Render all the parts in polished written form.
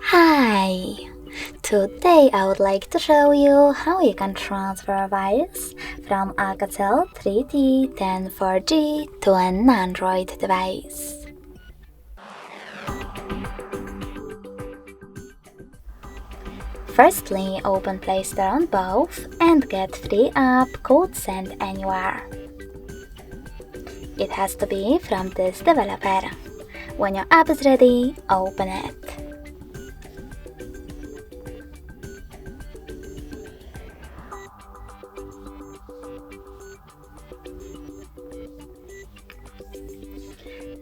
Hi! Today I would like to show you how you can transfer files from Alcatel 3T10 4G to an Android device. Firstly, open Play Store on both and get free app called Send Anywhere. It has to be from this developer. When your app is ready, open it.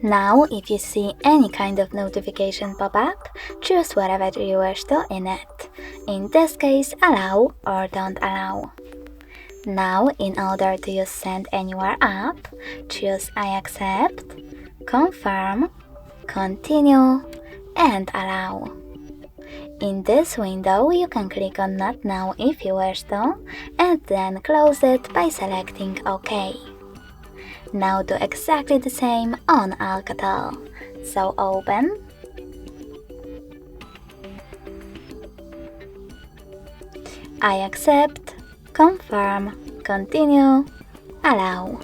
Now, if you see any kind of notification pop up, choose whatever you wish to in it. In this case, allow or don't allow. Now, in order to use Send Anywhere app, choose I accept, confirm, continue, and allow. In this window, you can click on Not Now if you wish to, and then close it by selecting OK. Now do exactly the same on Alcatel. So open, I accept, confirm, continue, allow.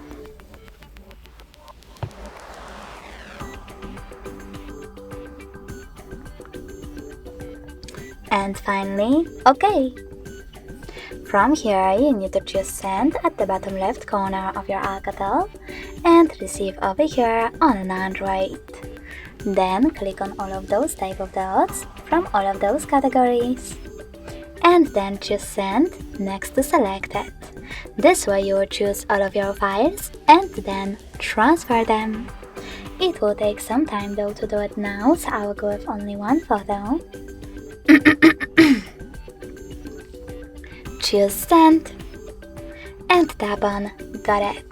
And finally, OK. From here, you need to choose Send at the bottom left corner of your Alcatel and Receive over here on an Android. Then click on all of those type of dots from all of those categories. And then choose Send next to Selected. This way you will choose all of your files and then transfer them. It will take some time though to do it now, so I will go with only one photo. Choose Send and tap on Got it.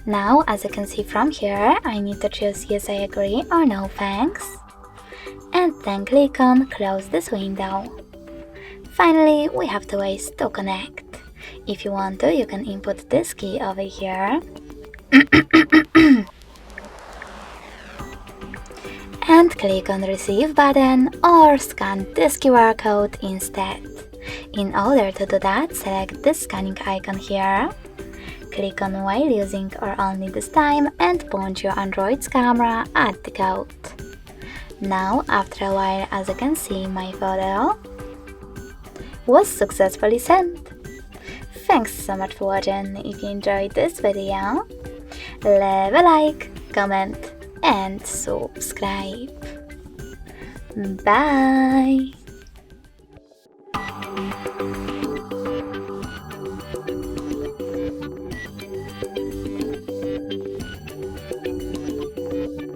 Now, as you can see from here, I need to choose Yes I agree or No thanks, and then click on Close this window. Finally, we have two ways to connect. If you want to, you can input this key over here and click on Receive button or scan this QR code instead. In order to do that, select this scanning icon here, click on while using or only this time and point your Android's camera at the code. Now, after a while, as you can see, my photo was successfully sent. Thanks so much for watching. If you enjoyed this video, leave a like, comment and subscribe. Bye!